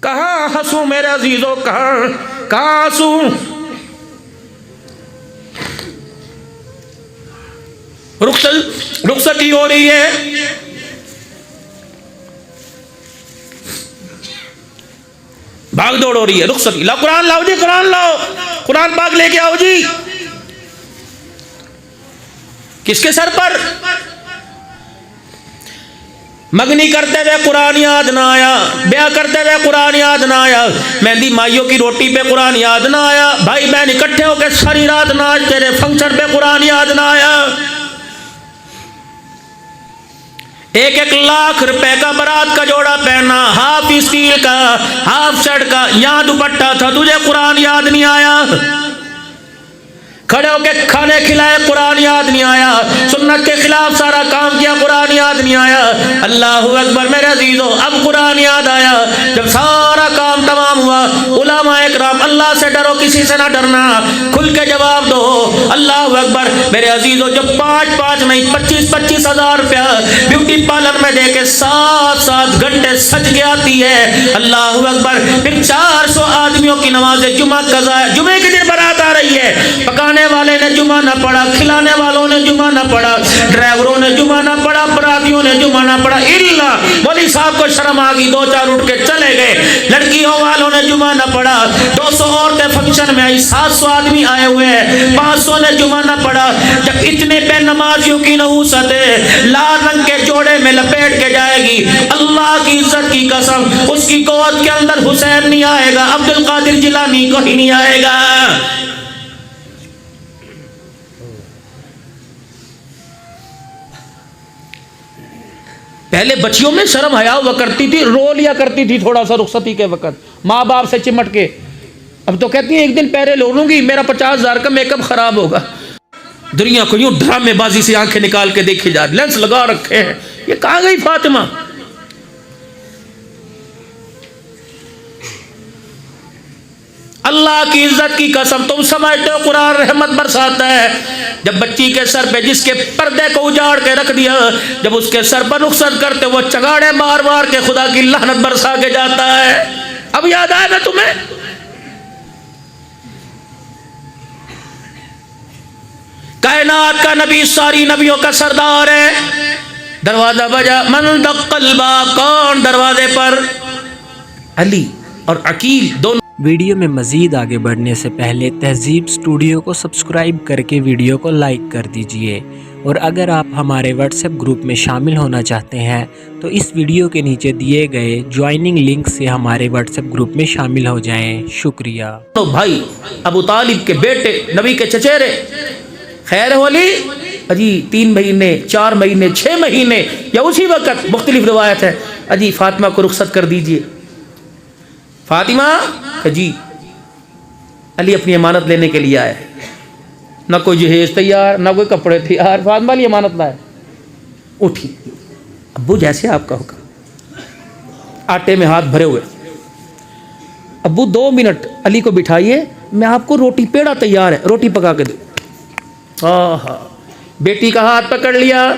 کہاں ہنسوں میرے عزیزوں، کہاں ہنسوں؟ رخصتی ہو رہی ہے، بھاگ دوڑ ہو رہی ہے، رخصتی لاؤ، قرآن لاؤ جی، قرآن لاؤ، قرآن پاک لے کے آؤ جی۔ کس کے سر پر؟ مگنی کرتے ہوئے قرآن یاد نہ آیا، بیاہ کرتے ہوئے قرآن یاد نہ آیا، مہندی مائیوں کی روٹی پہ قرآن یاد نہ آیا، بھائی بہن اکٹھے ہو کے ساری رات ناچ تیرے فنکشن پہ قرآن یاد نہ آیا۔ 1 لاکھ روپے کا برات کا جوڑا پہنا، ہاف اسٹیل کا، ہاف شرٹ کا، یہاں دوپٹہ تھا، تجھے قرآن یاد نہیں آیا۔ کھڑے ہو کے کھانے کھلائے، قرآن یاد نہیں آیا۔ سنت کے خلاف سارا کام کیا، قرآن یاد نہیں آیا۔ اللہ اکبر میرے عزیزو، اب قرآن یاد آیا۔ جب سارا کام تمام ہوا، علماء اکرام اللہ سے ڈرو، کسی سے نہ ڈرنا، کھل کے جواب دو۔ اللہ اکبر میرے عزیزو، جب 5 نہیں 25 ہزار روپیہ بیوٹی پارلر میں دے کے 7 گھنٹے سج کے آتی ہے، اللہ اکبر، پھر 400 آدمیوں کی نماز جمعہ قضا ہے، جمعے کے دن برات آ رہی ہے، پکانے والے نے جمعہ نہ پڑھا، کھلانے والوں نے جمعہ نہ پڑھا، ڈرائیوروں نے جمعہ نہ پڑھا، براتیوں نے جمعہ نہ پڑھا، الا مولوی صاحب کو شرم آ گئی، 2-4 اٹھ کے چلے گئے، لڑکیوں والوں نے جمعہ نہ پڑھا، 200 عورتیں فنکشن میں آئی، 700 آدمی آئے ہوئے ہیں، 500 نے جمعہ نہ پڑھا۔ جب اتنے بے نمازیوں کی نحوست ہے، لال رنگ کے جوڑے میں لپیٹ کے جائے گی، اللہ کی عزت کی قسم، اس کی گود کے اندر حسین نہیں آئے گا، عبد القادر جیلانی کو ہی نہیں آئے گا۔ پہلے بچیوں میں شرم حیا ہوا کرتی تھی، رو لیا کرتی تھی تھوڑا سا رخصتی کے وقت ماں باپ سے چمٹ کے، اب تو کہتی ہیں 1 دن پہلے لو لوں گی، میرا 50,000 کا میک اپ خراب ہوگا۔ دنیا کو یوں ڈرامے بازی سے آنکھیں نکال کے دیکھی جا رہی، لینس لگا رکھے ہیں، یہ کہاں گئی فاطمہ؟ اللہ کی عزت کی قسم، تم سمجھتے ہو قرآن رحمت برساتا ہے؟ جب بچی کے سر پہ جس کے پردے کو اجاڑ کے رکھ دیا، جب اس کے سر پر رخصت کرتے وہ چگاڑے مار مار کے خدا کی لعنت برسا کے جاتا ہے۔ اب یاد آئے گا تمہیں؟ کائنات کا نبی، ساری نبیوں کا سردار ہے۔ دروازہ بجا، من دق الباب، کون دروازے پر؟ علی اور عقیل دونوں۔ ویڈیو میں مزید آگے بڑھنے سے پہلے تہذیب اسٹوڈیو کو سبسکرائب کر کے ویڈیو کو لائک کر دیجئے، اور اگر آپ ہمارے واٹس ایپ گروپ میں شامل ہونا چاہتے ہیں تو اس ویڈیو کے نیچے دیے گئے جوائننگ لنک سے ہمارے واٹس ایپ گروپ میں شامل ہو جائیں۔ شکریہ۔ تو بھائی ابو طالب کے بیٹے، نبی کے چچیرے، خیر ولی اجی 3 مہینے 4 مہینے 6 مہینے یا اسی وقت، مختلف روایت ہے، اجی فاطمہ کو رخصت کر دیجئے۔ فاطمہ کہ جی، علی اپنی امانت لینے کے لیے آئے، نہ کوئی جہیز تیار، نہ کوئی کپڑے تیار، فاطمہ علی امانت لائے۔ اٹھی، ابو جیسے آپ کا حکم، آٹے میں ہاتھ بھرے ہوئے، ابو 2 منٹ علی کو بٹھائیے، میں آپ کو روٹی، پیڑا تیار ہے، روٹی پکا کے دے۔ بیٹی کا ہاتھ پکڑ لیا،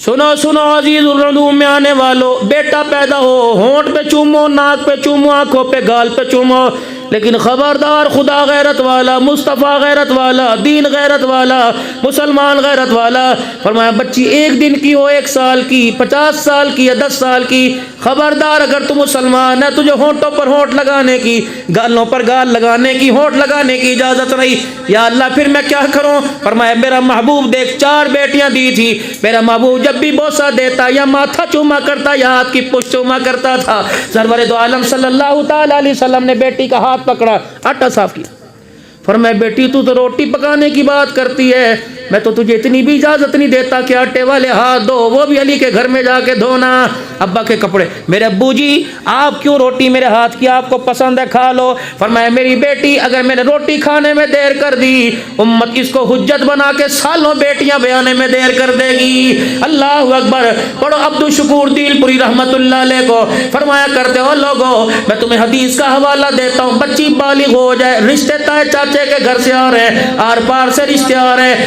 سنو سنو عزیز الردوم میں آنے والو، بیٹا پیدا ہو، ہونٹ پہ چومو، ناک پہ چومو، آنکھوں پہ، گال پہ چومو، لیکن خبردار، خدا غیرت والا، مصطفیٰ غیرت والا، دین غیرت والا، مسلمان غیرت والا، فرمایا بچی 1 دن کی ہو، 1 سال کی، 50 سال کی یا 10 سال کی، خبردار اگر تو مسلمان ہے، تجھے ہونٹوں پر ہونٹ لگانے کی، گالوں پر گال لگانے کی، ہونٹ لگانے کی اجازت نہیں۔ یا اللہ پھر میں کیا کروں؟ فرمایا میرا محبوب دیکھ 4 بیٹیاں دی تھی، میرا محبوب جب بھی بوسہ دیتا یا ماتھا چوما کرتا یا ہاتھ کی پشت چوما کرتا تھا، سرور دو عالم صلی اللہ تعالی علیہ وسلم نے بیٹی کا ہاتھ پکڑا، آٹا صاف کیا، فرمایا بیٹی تو روٹی پکانے کی بات کرتی ہے، میں تو تجھے اتنی بھی اجازت نہیں دیتا کہ آٹے والے ہاتھ دھو، وہ بھی علی کے گھر میں جا کے دھونا، ابا کے کپڑے۔ میرے ابو جی آپ کیوں روٹی میرے ہاتھ کی، آپ کو پسند ہے کھا لو۔ فرمایا میری بیٹی اگر میں نے روٹی کھانے میں دیر کر دی، امت اس کو حجت بنا کے سالوں بیٹیاں بیانے میں دیر کر دے گی۔ اللہ اکبر۔ پڑھو عبد الشکور دیل پوری رحمت اللہ علیہ کو، فرمایا کرتے ہو لوگوں میں تمہیں حدیث کا حوالہ دیتا ہوں، بچی بالغ ہو جائے، رشتے تائے چاچے کے گھر سے آ رہے ہیں، آر پار سے رشتے آ رہے ہیں،